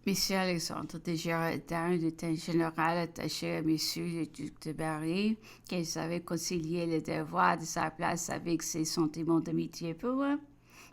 Monsieur Alexandre de Girardin était un général attaché à Monsieur le duc de Berry, qui savait concilier les devoirs de sa place avec ses sentiments d'amitié pour moi.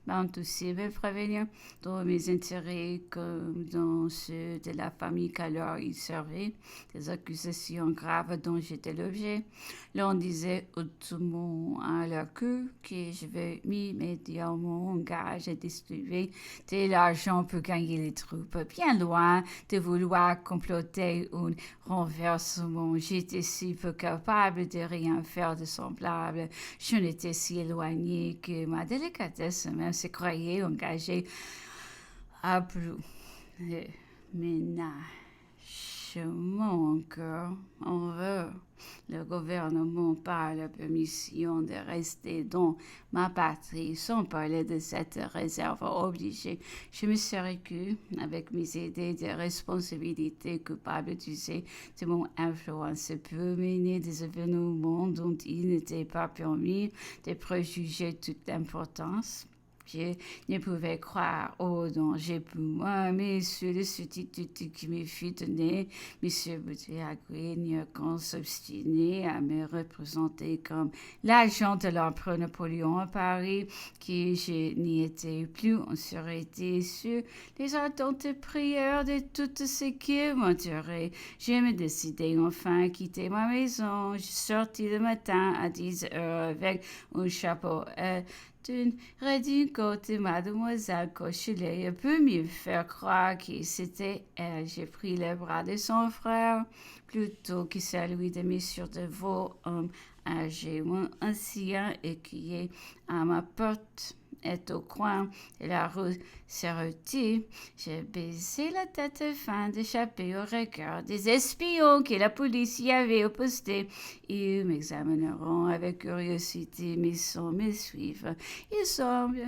Ben, aussi me prévenir dans mes intérêts comme dans ceux de la famille qu'alors il servait, des accusations graves dont j'étais l'objet. L'on disait hautement à leur queue que je vais immédiatement engager à distribuer de l'argent pour gagner les troupes, bien loin de vouloir comploter un renversement. J'étais si peu capable de rien faire de semblable. Je n'étais si éloignée que ma délicatesse même se croyait engagée à plus de ménagement encore. On veut le gouvernement par la permission de rester dans ma patrie, sans parler de cette réserve obligée. Je me serais cru, avec mes idées de responsabilité coupable, d'user de mon influence pour mener des événements dont il n'était pas permis de préjuger toute l'importance. Je ne pouvais croire au danger pour moi, mais sur le certitude qui me fut donnée, M. Boudier qu'on s'obstinait à me représenter comme l'agent de l'empereur Napoléon à Paris, que je n'y étais plus, on serait été sur les ardentes prières de toutes ce qui m'entourait. Je me décidai enfin à quitter ma maison. Je sortis le matin à 10 heures avec un chapeau d'une redingote de mademoiselle Cochelet peut mieux faire croire que c'était elle. J'ai pris le bras de son frère plutôt que celui de Monsieur Deveau, homme âgé, mon ancien écuyer à ma porte est au coin de la rue Serretti. J'ai baissé la tête afin d'échapper au regard des espions que la police y avait postés. Ils m'examineront avec curiosité, mais sans me suivre. Il semble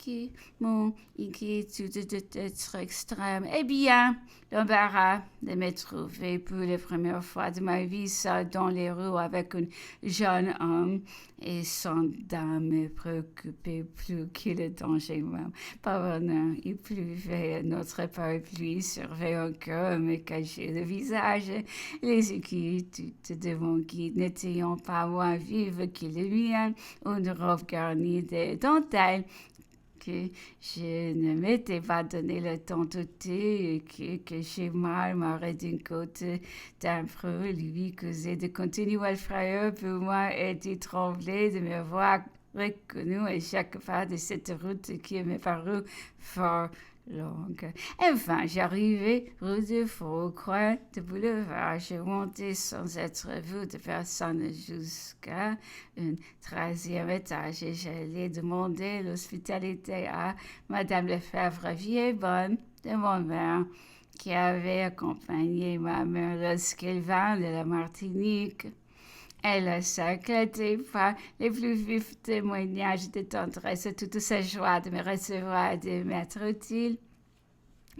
que mon inquiétude doit être extrême. Eh bien, l'embarras de me trouver pour la première fois de ma vie seul dans les rues avec un jeune homme et sans dame me préoccupait plus que le danger même. Parvenant, il pleuvait, notre parapluie servait encore à me cacher le visage. Les inquiétudes de mon guide n'étaient pas moins vives que le mien, une robe garnie de dentelles que je ne m'étais pas donné le temps douter et que j'ai mal ma redingote d'impro lui causait de continuelles frayeurs pour moi et de trembler de me voir reconnu à chaque pas de cette route qui me parut fort longue. Enfin, j'arrivai rue de Faux, au coin de boulevard. Je montai sans être vu de personne jusqu'à un 13e étage et j'allais demander l'hospitalité à Madame Lefebvre, vieille bonne de mon mère, qui avait accompagné ma mère lorsqu'elle vint de la Martinique. Elle s'éclatait par les plus vifs témoignages de tendresse et toute sa joie de me recevoir et de m'être utile.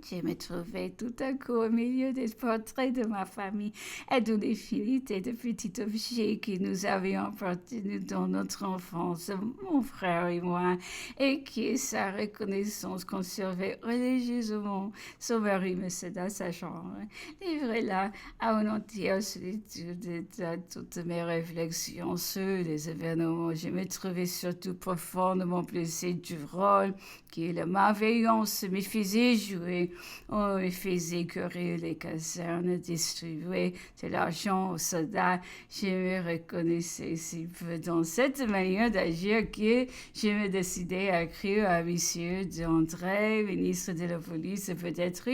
Je me trouvais tout à coup au milieu des portraits de ma famille et d'une infinité de petits objets que nous avions appartenu dans notre enfance, mon frère et moi, et qui, sa reconnaissance, conservait religieusement. Son mari me céda sa chambre, livré là à une entière solitude de toutes mes réflexions sur les événements. Je me trouvais surtout profondément blessée du rôle que la malveillance me faisait jouer. On me faisait courir les casernes, distribuer de l'argent aux soldats. Je me reconnaissais si peu dans cette manière d'agir que je me décidai à écrire à monsieur d'André, ministre de la police, peut-être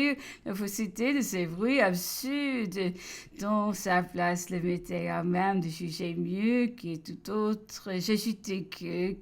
la fausseté de ces bruits absurdes dont sa place le mettait à même de juger mieux que tout autre. J'ajoutais que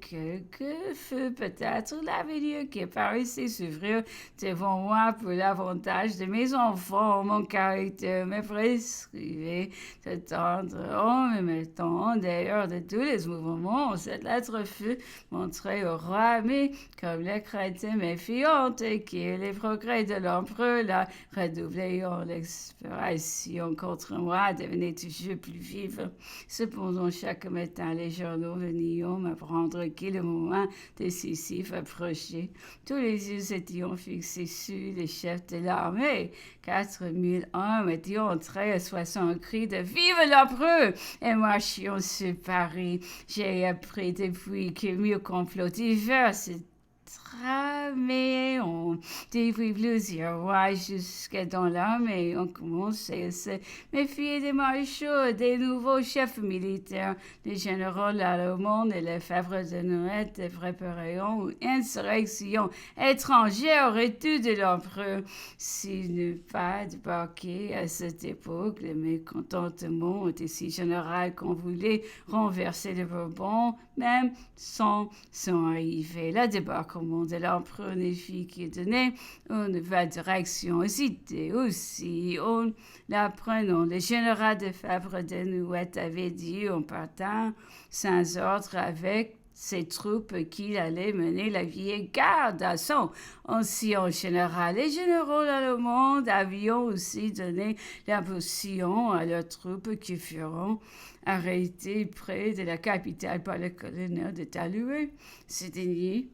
fut peut-être l'avenir qui paraissait s'ouvrir devant moi pour l'avantage de mes enfants. Mon caractère me prescrivait de tendre en me mettant en dehors de tous les mouvements. Cette lettre fut montrée au roi, mais comme les chrétiens méfiantes et que les progrès de l'empereur la redoublayant, l'expiration contre moi devenait toujours plus vive. Cependant, chaque matin, les journaux venaient m'apprendre que le moment décisif approchait. Tous les yeux étaient fixés sur les les chefs de l'armée. 4000 hommes étaient entrés à 60 cris de Vive l'empereur et marchions sur Paris. J'ai appris depuis que mieux complot divers se tramé, on depuis plusieurs mois jusqu'à dans l'armée. On commençait à se méfier des maréchaux, des nouveaux chefs militaires. Le général Lallemont et le Favre de Noël prépareront une insurrection étrangère au retour de l'empereur. S'il n'eût pas débarqué à cette époque, le mécontentement était si général qu'on voulait renverser le Bourbon, même sans son arrivée. Le débarquement de l'empereur ne fit qui donnait une nouvelle direction aux idées aussi. En l'apprenant, le général de Favre de Nouët avait dit en partant sans ordre avec ses troupes qu'il allait mener la vieille garde à son ancien général. Les généraux allemands avaient aussi donné l'impulsion à leurs troupes qui furent arrêtées près de la capitale par le colonel de Talouet. Ce dernier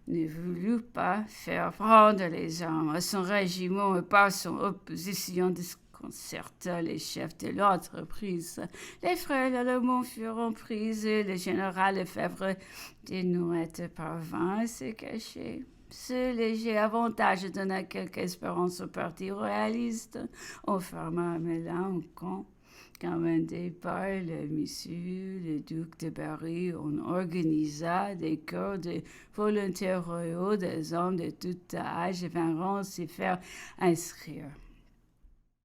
ne voulut pas faire prendre les armes à son régiment et par son opposition déconcerta les chefs de l'entreprise. Les frères allemands furent pris et le général Lefebvre de Noët parvint à se cacher. Ce léger avantage donna quelque espérance au parti royaliste. On ferma à Milan un camp commandé par le monsieur le duc de Berry. On organisa des corps de volontaires royaux, des hommes de tout âge vinront s'y faire inscrire.